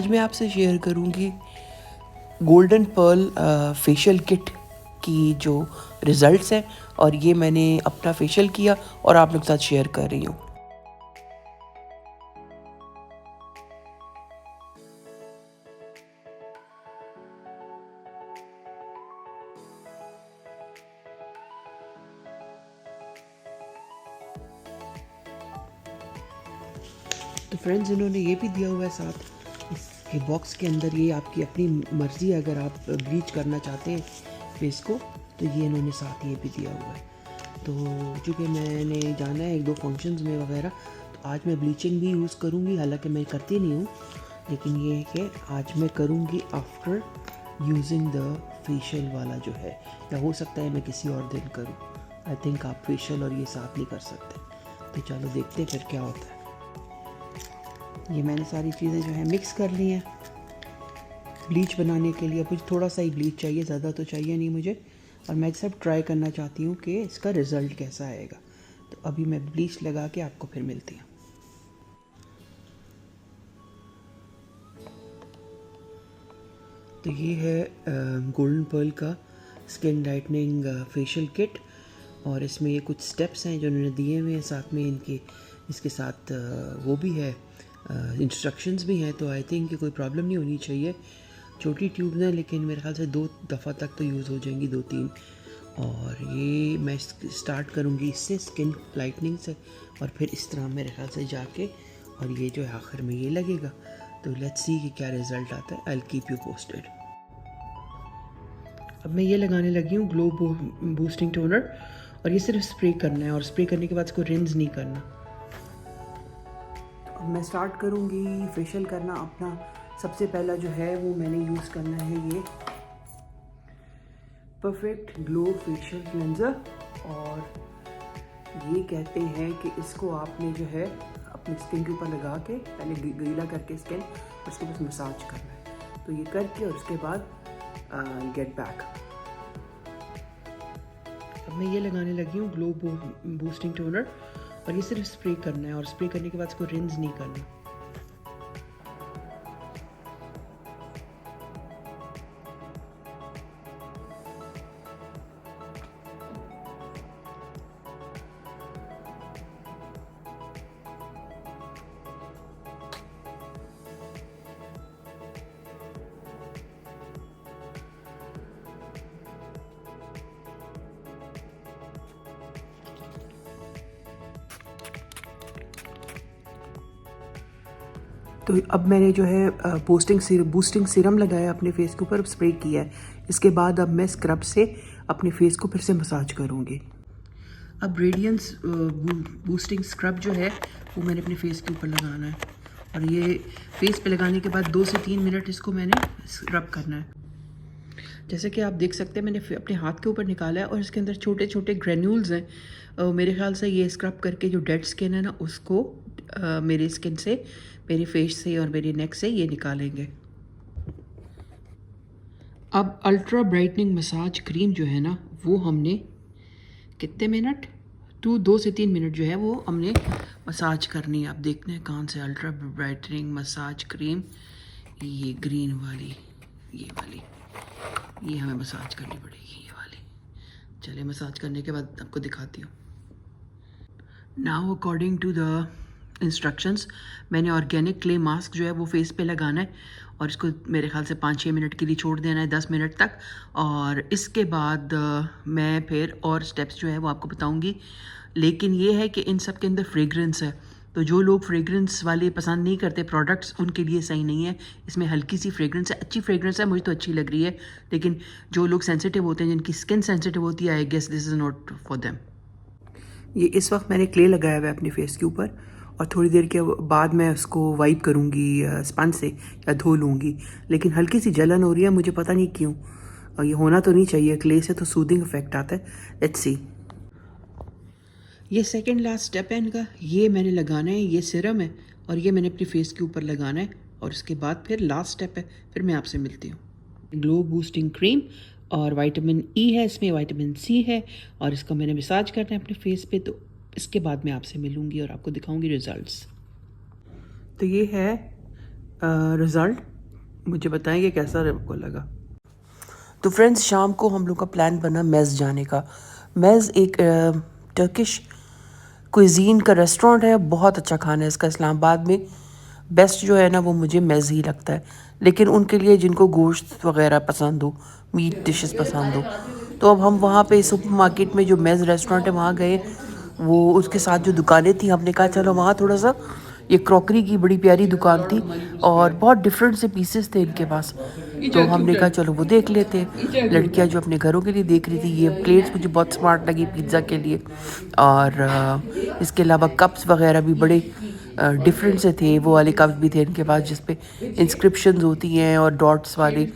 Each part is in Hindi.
आज मैं आपसे शेयर करूँगी गोल्डन पर्ल फेशियल किट की जो रिज़ल्ट्स हैं, और ये मैंने अपना फेशियल किया और आप लोग के साथ शेयर कर रही हूँ। तो फ्रेंड्स, इन्होंने ये भी दिया हुआ है साथ इसके बॉक्स के अंदर, ये आपकी अपनी मर्ज़ी है, अगर आप ब्लीच करना चाहते हैं फेस को तो ये इन्होंने साथ ये भी दिया हुआ है। तो चूँकि मैंने जाना है 1-2 फंक्शंस में वगैरह, तो आज मैं ब्लीचिंग भी यूज़ करूँगी, हालांकि मैं करती नहीं हूँ, लेकिन ये है कि आज मैं करूँगी आफ्टर यूजिंग द फेशियल वाला जो है, या हो सकता है मैं किसी और दिन करूँ। आई थिंक आप फेशियल और ये साथ नहीं कर सकते। तो चलो देखते हैं फिर क्या होता है। ये मैंने सारी चीज़ें जो है मिक्स कर ली हैं ब्लीच बनाने के लिए। मुझे थोड़ा सा ही ब्लीच चाहिए, ज़्यादा तो चाहिए नहीं मुझे, और मैं सब ट्राई करना चाहती हूँ कि इसका रिज़ल्ट कैसा आएगा। तो अभी मैं ब्लीच लगा के आपको फिर मिलती हूँ। तो ये है गोल्डन पर्ल का स्किन लाइटनिंग फेशियल किट, और इसमें ये कुछ स्टेप्स हैं जो उन्होंने दिए हुए हैं, साथ में इनके इसके साथ वो भी है, इंस्ट्रक्शंस भी हैं। तो आई थिंक कि कोई प्रॉब्लम नहीं होनी चाहिए। छोटी ट्यूब है, लेकिन मेरे ख्याल से 2 दफ़ा तक तो यूज़ हो जाएंगी, 2-3। और ये मैं स्टार्ट करूँगी इससे स्किन लाइटनिंग से, और फिर इस तरह मेरे ख्याल से जाके और ये जो है आखिर में ये लगेगा। तो लेट्स सी कि क्या रिज़ल्ट आता है। I will keep you posted. अब मैं ये लगाने लगी हूँ ग्लो बूस्टिंग टोनर, और ये सिर्फ स्प्रे करना है, और स्प्रे करने के बाद इसको रिंस नहीं करना। अब मैं स्टार्ट करूँगी फेशियल करना अपना। सबसे पहला जो है वो मैंने यूज़ करना है ये परफेक्ट ग्लो फेशियल क्लेंजर, और ये कहते हैं कि इसको आपने जो है अपनी स्किन के ऊपर लगा के पहले गीला करके स्किन, उसके बाद मसाज करना है। तो ये करके और उसके बाद गेट बैक। अब मैं ये लगाने लगी हूँ ग्लो बूस्टिंग टोनर, और ये सिर्फ स्प्रे करना है, और स्प्रे करने के बाद इसको रिंस नहीं करना। तो अब मैंने जो है बूस्टिंग सीरम लगाया अपने फेस के ऊपर, स्प्रे किया है। इसके बाद अब मैं स्क्रब से अपने फेस को फिर से मसाज करूँगी। अब रेडियंस बूस्टिंग स्क्रब जो है वो मैंने अपने फेस के ऊपर लगाना है, और ये फेस पे लगाने के बाद 2 से 3 मिनट इसको मैंने स्क्रब करना है। जैसे कि आप देख सकते हैं, मैंने अपने हाथ के ऊपर निकाला है, और इसके अंदर छोटे छोटे ग्रेन्यूल्स हैं। मेरे ख्याल से ये स्क्रब करके जो डेड स्किन है ना, उसको मेरी स्किन से, मेरे फेस से और मेरे नेक से ये निकालेंगे। अब अल्ट्रा ब्राइटनिंग मसाज क्रीम जो है ना, वो हमने कितने मिनट, 2 से 3 मिनट जो है वो हमने मसाज करनी है। आप देखते हैं कौन से अल्ट्रा ब्राइटनिंग मसाज क्रीम, ये ग्रीन वाली, ये वाली, ये हमें मसाज करनी पड़ेगी, ये वाली। चलिए मसाज करने के बाद आपको दिखाती हूँ। Now according to the instructions, मैंने ऑर्गेनिक क्ले मास्क जो है वो फेस पे लगाना है, और इसको मेरे ख्याल से 5-6 मिनट के लिए छोड़ देना है, 10 मिनट तक। और इसके बाद मैं फिर और स्टेप्स जो है वो आपको बताऊंगी। लेकिन ये है कि इन सब के अंदर फ्रेगरेंस है, तो जो लोग फ्रेगरेंस वाले पसंद नहीं करते प्रोडक्ट्स, उनके लिए सही नहीं है। इसमें हल्की सी फ्रेगरेंस है, अच्छी फ्रेगरेंस है, मुझे तो अच्छी लग रही है, लेकिन जो लोग सेंसिटिव होते हैं, जिनकी स्किन सेंसिटिव होती है, I guess this is not for them. ये इस वक्त मैंने क्ले लगाया हुआ है अपने फेस के ऊपर, और थोड़ी देर के बाद मैं उसको वाइप करूँगी स्पंज से, या धो लूँगी। लेकिन हल्की सी जलन हो रही है, मुझे पता नहीं क्यों, और ये होना तो नहीं चाहिए, क्ले से तो सूदिंग इफेक्ट आता है। Let's see. ये सेकंड लास्ट स्टेप है इनका, ये मैंने लगाना है, ये सीरम है, और ये मैंने अपने फेस के ऊपर लगाना है, और उसके बाद फिर लास्ट स्टेप है, फिर मैं आपसे मिलती हूँ। ग्लो बूस्टिंग क्रीम, और विटामिन ई है इसमें, विटामिन सी है, और इसका मैंने मसाज करना है अपने फेस पे। तो इसके बाद मैं आपसे मिलूँगी और आपको दिखाऊँगी रिज़ल्ट्स। तो ये है रिज़ल्ट। मुझे बताएंगे कैसा आपको लगा। तो फ्रेंड्स, शाम को हम लोग का प्लान बना मेज़ जाने का। मेज़ एक टर्किश कुजीन का रेस्टोरेंट है, बहुत अच्छा खाना है इसका इस्लामाबाद में। बेस्ट जो है ना वो मुझे मेज़ ही लगता है, लेकिन उनके लिए जिनको गोश्त वगैरह पसंद हो, मीट डिशेस पसंद हो, तो अब हम वहाँ पे सुपर मार्केट में जो मेज़ रेस्टोरेंट है वहाँ गए। वो उसके साथ जो दुकानें थी, हमने कहा चलो वहाँ थोड़ा सा, ये क्रॉकरी की बड़ी प्यारी दुकान थी और बहुत डिफरेंट से पीसेस थे इनके पास। तो हमने कहा चलो वो देख लेते हैं। लड़कियां जो अपने घरों के लिए देख रही थी, ये प्लेट्स मुझे बहुत स्मार्ट लगी पिज़्ज़ा के लिए। और इसके अलावा कप्स वगैरह भी बड़े डिफरेंट से थे। वो वाले कप्स भी थे इनके पास जिस पे इंस्क्रिप्शंस होती हैं और डॉट्स वाले,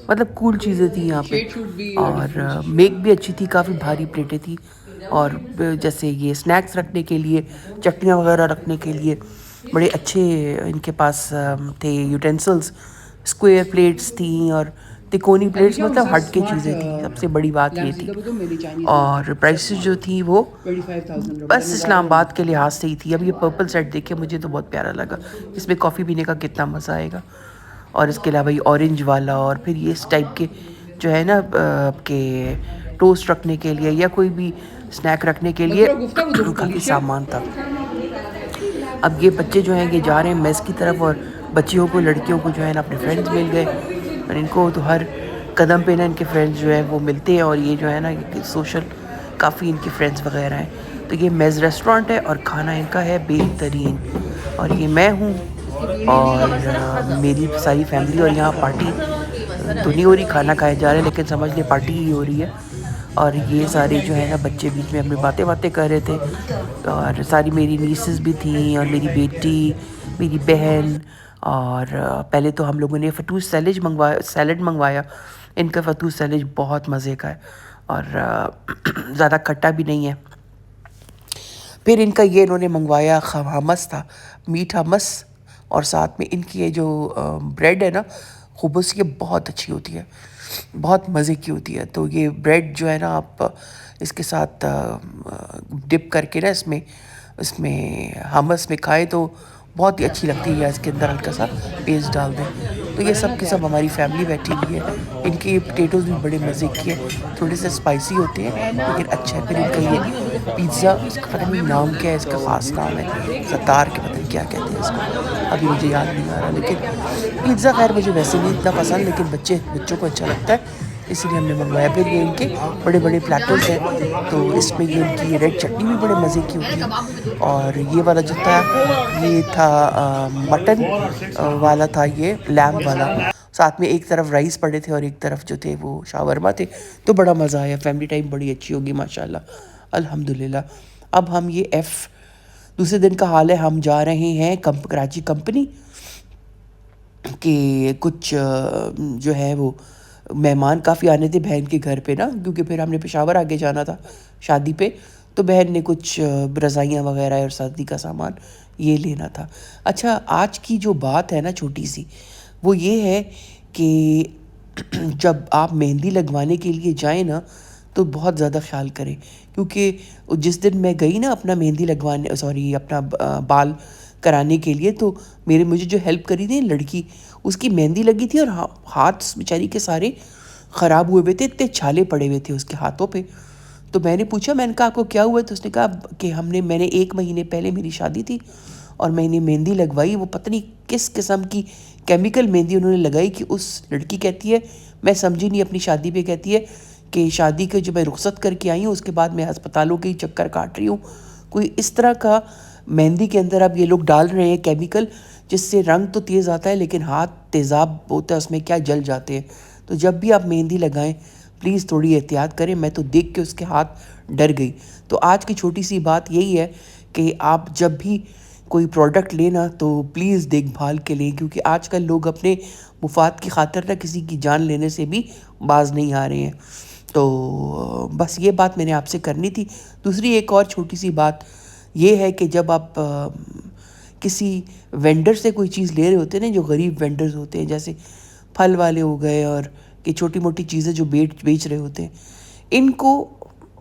मतलब कूल चीज़ें थी यहाँ पे। और मेक भी अच्छी थी, काफ़ी भारी प्लेटें थी। और जैसे ये स्नैक्स रखने के लिए, चटनियाँ वगैरह रखने के लिए बड़े अच्छे इनके पास थे यूटेंसिल्स। स्क्वायर प्लेट्स थी और तिकोनी प्लेट्स, मतलब हट के चीज़ें थी। सबसे बड़ी बात ये थी। और प्राइसेस जो थी वो बस इस्लामाबाद के लिहाज से ही थी। अब ये पर्पल सेट देखे मुझे तो बहुत प्यारा लगा। इसमें कॉफ़ी पीने का कितना मज़ा आएगा। और इसके अलावा ये ऑरेंज वाला, और फिर ये इस टाइप के जो है ना आपके टोस्ट रखने के लिए या कोई भी स्नैक रखने के लिए काफ़ी सामान था। अब ये बच्चे जो हैं ये जा रहे हैं मेस की तरफ, और बच्चियों को, लड़कियों को जो है ना अपने फ्रेंड्स मिल गए। और इनको तो हर कदम पे ना इनके फ्रेंड्स जो है वो मिलते हैं, और ये जो है ना सोशल काफ़ी इनके फ्रेंड्स वगैरह हैं। तो ये मेज़ रेस्टोरेंट है और खाना इनका है बेहतरीन। और ये मैं हूँ और मेरी सारी फैमिली, और यहाँ पार्टी तो नहीं हो रही, खाना खाया जा रहा है, लेकिन समझ लें पार्टी ही हो रही है। और ये सारे जो है ना बच्चे बीच में अपनी बातें बातें कर रहे थे। और सारी मेरी नीसेस भी थी, और मेरी बेटी, मेरी बहन। और पहले तो हम लोगों ने फतूश सैलड मंगवाया। इनका फतूश सैलड बहुत मज़े का है और ज़्यादा खट्टा भी नहीं है। फिर इनका ये इन्होंने मंगवाया हमस था, मीट हमस। और साथ में इनकी ये जो ब्रेड है ना खुबूस, ये बहुत अच्छी होती है, बहुत मज़े की होती है। तो ये ब्रेड जो है ना आप इसके साथ डिप करके ना इसमें इसमें हमस में खाएं तो बहुत ही अच्छी लगती है, या इसके अंदर हल्का सा पेस्ट डाल दें। तो ये सब के सब हमारी फैमिली बैठी हुई है। इनके पोटैटोज़ भी बड़े मज़े के हैं, थोड़े से स्पाइसी होते हैं लेकिन अच्छा है। फिर इनका ये पिज़्ज़ा, इसका पता नहीं नाम क्या है, इसका ख़ास नाम है सतार के, पता नहीं क्या कहते हैं इसको, अभी मुझे याद नहीं आ रहा। लेकिन पिज़्ज़ा खैर मुझे वैसे नहीं इतना पसंद, लेकिन बच्चों को अच्छा लगता है, इसीलिए हमने मंगवाया। फिर ये इनके बड़े बड़े प्लेटर्स हैं, तो इसमें ये इनकी रेड चटनी भी बड़े मज़े की होती है। और ये वाला जो था ये था मटन वाला था, ये लैम्ब वाला। साथ में एक तरफ राइस पड़े थे और एक तरफ जो थे वो शावरमा थे। तो बड़ा मज़ा आया, फैमिली टाइम बड़ी अच्छी होगी माशाल्लाह अल्हम्दुलिल्लाह। अब हम ये दूसरे दिन का हाल है, हम जा रहे हैं कराची कंपनी के कुछ जो है वो मेहमान काफ़ी आने थे बहन के घर पे ना, क्योंकि फिर हमने पेशावर आगे जाना था शादी पे। तो बहन ने कुछ रज़ाइयाँ वगैरह और सर्दी का सामान ये लेना था। अच्छा, आज की जो बात है ना छोटी सी, वो ये है कि जब आप मेहंदी लगवाने के लिए जाएं ना तो बहुत ज़्यादा ख्याल करें, क्योंकि जिस दिन मैं गई ना अपना मेहंदी लगवाने, सॉरी अपना बाल कराने के लिए, तो मुझे जो हेल्प करी थी लड़की, उसकी मेहंदी लगी थी और हाथ बेचारी के सारे ख़राब हुए हुए थे, इतने छाले पड़े हुए थे उसके हाथों पे। तो मैंने पूछा, मैंने कहा आपको क्या हुआ? तो उसने कहा कि मैंने 1 महीने पहले मेरी शादी थी और मैंने मेहंदी लगवाई, वो पता नहीं किस किस्म की केमिकल मेहंदी उन्होंने लगाई कि उस लड़की कहती है, मैं समझी नहीं अपनी शादी पे, कहती है कि शादी के जो मैं रुखसत करके आई हूँ उसके बाद मैं अस्पतालों के ही चक्कर काट रही हूँ। कोई इस तरह का मेहंदी के अंदर अब ये लोग डाल रहे हैं केमिकल, जिससे रंग तो तेज़ आता है लेकिन हाथ तेज़ाब होता है उसमें, क्या जल जाते हैं। तो जब भी आप मेहंदी लगाएं प्लीज़ थोड़ी एहतियात करें। मैं तो देख के उसके हाथ डर गई। तो आज की छोटी सी बात यही है कि आप जब भी कोई प्रोडक्ट लेना तो प्लीज़ देखभाल के लें, क्योंकि आजकल लोग अपने मुफाद की खातिर ना किसी की जान लेने से भी बाज नहीं आ रहे हैं। तो बस ये बात मैंने आपसे करनी थी। दूसरी एक और छोटी सी बात ये है कि जब आप किसी वेंडर से कोई चीज़ ले रहे होते हैं ना, जो गरीब वेंडर्स होते हैं जैसे फल वाले हो गए और कि छोटी मोटी चीज़ें जो बेच रहे होते हैं, इनको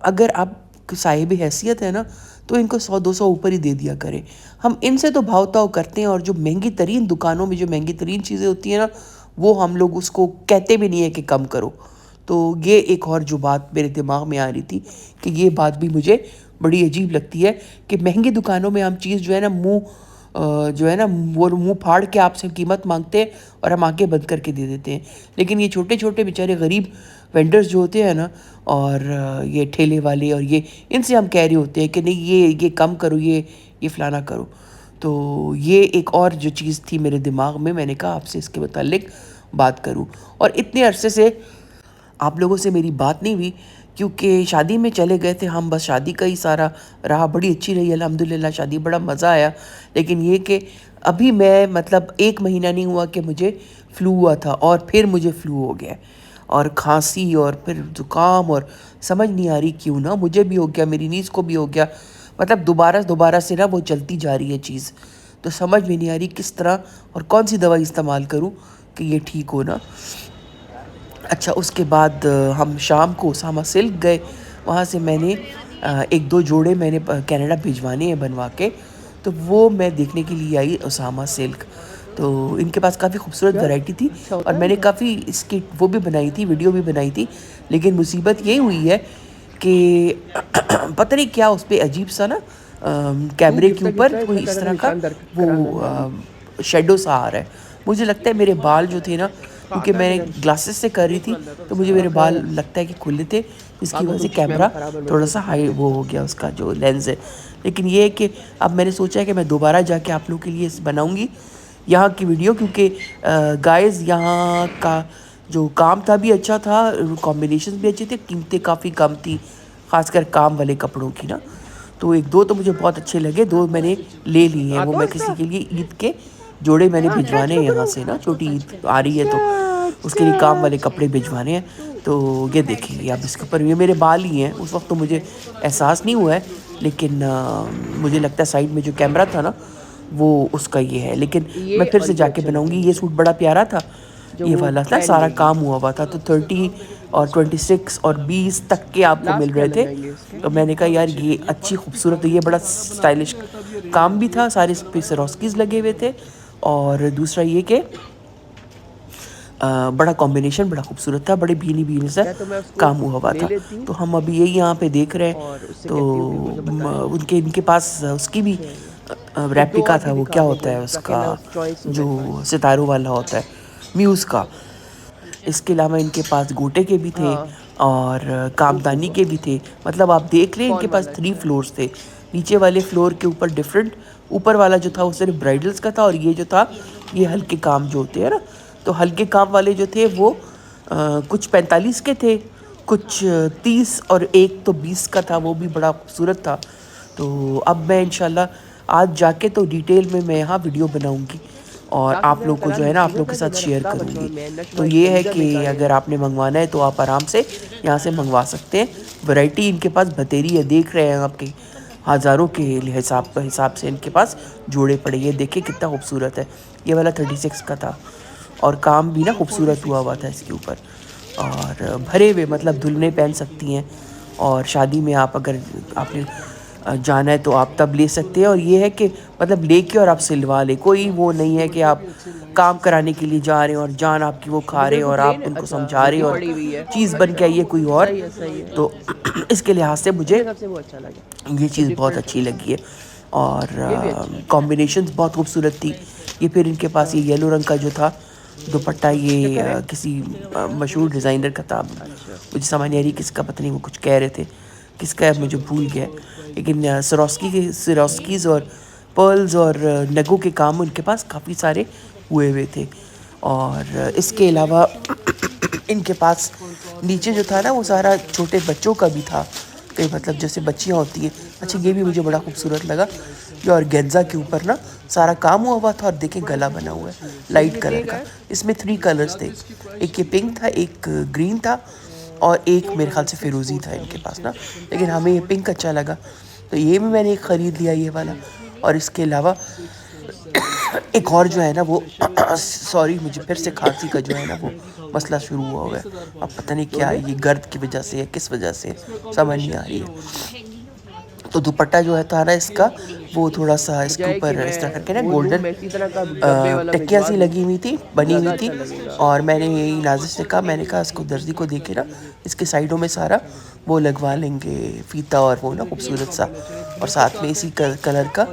अगर आप साहिब हैसियत है ना तो इनको 100-200 ऊपर ही दे दिया करें। हम इनसे तो भाव ताव करते हैं, और जो महंगी तरीन दुकानों में जो महंगी तरीन चीज़ें होती हैं ना वो हम लोग उसको कहते भी नहीं है कि कम करो। तो ये एक और जो बात मेरे दिमाग में आ रही थी कि ये बात भी मुझे बड़ी अजीब लगती है कि महंगी दुकानों में हम चीज़ जो है ना जो है ना वो मुंह फाड़ के आपसे कीमत मांगते हैं और हम आंखें बंद करके दे देते हैं। लेकिन ये छोटे छोटे बेचारे गरीब वेंडर्स जो होते हैं ना, और ये ठेले वाले और ये, इनसे हम कह रहे होते हैं कि नहीं ये कम करो, ये फलाना करो। तो ये एक और जो चीज़ थी मेरे दिमाग में, मैंने कहा आपसे इसके मुतालिक बात करूं। और इतने अरसे से आप लोगों से मेरी बात नहीं हुई क्योंकि शादी में चले गए थे हम, बस शादी का ही सारा रहा। बड़ी अच्छी रही अल्हम्दुलिल्लाह शादी, बड़ा मज़ा आया। लेकिन ये कि अभी मैं मतलब 1 महीना नहीं हुआ कि मुझे फ्लू हुआ था और फिर मुझे फ्लू हो गया, और खांसी और फिर ज़ुकाम, और समझ नहीं आ रही क्यों ना मुझे भी हो गया, मेरी नीज़ को भी हो गया। मतलब दोबारा से ना वो चलती जा रही है चीज़। तो समझ में नहीं आ रही किस तरह और कौन सी दवाई इस्तेमाल करूं कि ये ठीक हो ना। अच्छा, उसके बाद हम शाम को ओसामा सिल्क गए। वहाँ से मैंने 1-2 जोड़े मैंने कनाडा भिजवाने हैं बनवा के। तो वो मैं देखने के लिए आई ओसामा सिल्क। तो इनके पास काफ़ी खूबसूरत वैरायटी थी और मैंने काफ़ी इसकी वो भी बनाई थी, वीडियो भी बनाई थी। लेकिन मुसीबत ये हुई है कि पता नहीं क्या उस पे अजीब सा ना कैमरे के ऊपर कोई इस तरह का वो शेडो सा आ रहा है। मुझे लगता है मेरे बाल जो थे ना, क्योंकि मैं ग्लासेस से कर रही थी तो मुझे मेरे बाल लगता है कि खुले थे, इसकी वजह से कैमरा थोड़ा सा हाई वो हो गया, उसका जो लेंस है। लेकिन ये है कि अब मैंने सोचा है कि मैं दोबारा जाके आप लोगों के लिए बनाऊंगी यहाँ की वीडियो, क्योंकि गाइस यहाँ का जो काम था भी अच्छा था, कॉम्बिनेशन भी अच्छे थे, कीमतें काफ़ी कम थी, ख़ासकर काम वाले कपड़ों की ना। तो 1-2 तो मुझे बहुत अच्छे लगे, 2 मैंने ले लिए हैं। वो मैं किसी के लिए ईद के जोड़े मैंने भिजवाने हैं यहाँ से ना, छोटी ईद आ रही है तो उसके लिए काम वाले कपड़े भिजवाने हैं। तो ये देखिए आप इसके ऊपर, ये मेरे बाल ही हैं। उस वक्त तो मुझे एहसास नहीं हुआ है, लेकिन मुझे लगता है साइड में जो कैमरा था ना वो उसका ये है। लेकिन मैं फिर से जाके बनाऊंगी। ये सूट बड़ा प्यारा था, ये वाला था, सारा काम हुआ था। तो 30 और 26 और 20 तक के आपको मिल रहे थे। तो मैंने कहा यार ये अच्छी खूबसूरत, तो ये बड़ा स्टाइलिश काम भी था, सारे पे सरोस्कीज लगे हुए थे। और दूसरा ये कि बड़ा कॉम्बिनेशन बड़ा खूबसूरत था, बड़े भीनी भीनी सा काम हुआ था। तो हम अभी यही यहाँ पे देख रहे हैं। तो इनके पास उसकी भी रेप्लिका था, वो क्या होता है उसका जो सितारों वाला होता है, म्यूज़ का। इसके अलावा इनके पास गोटे के भी थे और कामदानी के भी थे। मतलब आप देख लें इनके पास 3 फ्लोर्स थे। नीचे वाले फ्लोर के ऊपर डिफरेंट, ऊपर वाला जो था वो सिर्फ ब्राइडल्स का था, और ये जो था ये हल्के काम जो होते हैं ना, तो हल्के काम वाले जो थे वो कुछ 45 के थे, कुछ 30 और एक तो 20 का था, वो भी बड़ा खूबसूरत था। तो अब मैं इंशाल्लाह आज जाके तो डिटेल में मैं यहाँ वीडियो बनाऊँगी और आप लोग को जो है ना आप लोग के साथ शेयर करूँगी। तो ये है कि अगर आपने मंगवाना है तो आप आराम से यहाँ से मंगवा सकते हैं। वैरायटी इनके पास बतेरी है, देख रहे हैं आपके हज़ारों के हिसाब से इनके पास जोड़े पड़े। ये देखिए कितना खूबसूरत है। ये वाला 36 का था और काम भी ना खूबसूरत हुआ था इसके ऊपर, और भरे हुए, मतलब दुल्हनें पहन सकती हैं। और शादी में आप अगर आपने जाना है तो आप तब ले सकते हैं। और ये है कि मतलब लेके और आप सिलवा ले, कोई वो नहीं है कि आप काम कराने के लिए जा रहे हैं और जान आपकी वो खा रहे हैं और आप उनको समझा रहे हैं और चीज़ बन के आई है कोई और। तो इसके लिहाज से मुझे ये चीज़ बहुत अच्छी लगी है। और कॉम्बिनेशंस बहुत खूबसूरत थी। ये फिर इनके पास ये येलो रंग का जो था दुपट्टा, ये किसी मशहूर डिज़ाइनर का था, मुझे समझ नहीं आ रही किसका, पता नहीं, वो कुछ कह रहे थे किसका है मुझे भूल गया। लेकिन सिरोस्कीज़ और पर्ल्स और नगों के काम उनके पास काफ़ी सारे हुए हुए थे। और इसके अलावा इनके पास नीचे जो था ना वो सारा छोटे बच्चों का भी था, कि मतलब जैसे बच्चियाँ होती हैं। अच्छा, ये भी मुझे बड़ा खूबसूरत लगा, जो ऑर्गेन्जा के ऊपर ना सारा काम हुआ था। और देखें गला बना हुआ है लाइट कलर का। इसमें 3 कलर्स थे, एक ये पिंक था, एक ग्रीन था और एक मेरे ख्याल से फिरोज़ी था इनके पास ना। लेकिन हमें ये पिंक अच्छा लगा तो ये भी मैंने एक ख़रीद लिया, ये वाला। और इसके अलावा एक और जो है ना वो सॉरी, मुझे फिर से खांसी का जो है ना वो मसला शुरू हुआ है। अब पता नहीं क्या, ये गर्द की वजह से है, किस वजह से समझ नहीं आ रही है। तो दुपट्टा जो है था ना इसका, वो थोड़ा सा इसके ऊपर इस तरह करके ना गोल्डन टक्कियाँ सी लगी हुई थी, बनी हुई थी। और मैंने यही नाज़िर से कहा, मैंने कहा इसको दर्जी को देके ना इसके साइडों में सारा वो लगवा लेंगे फीता और वो ना खूबसूरत सा। और साथ में इसी कलर का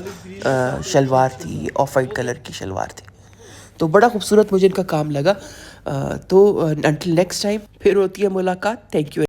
शलवार थी, ऑफ वाइट कलर की शलवार थी। तो बड़ा खूबसूरत मुझे इनका काम लगा। तो अंटिल नेक्स्ट टाइम फिर होती है मुलाकात। Thank you.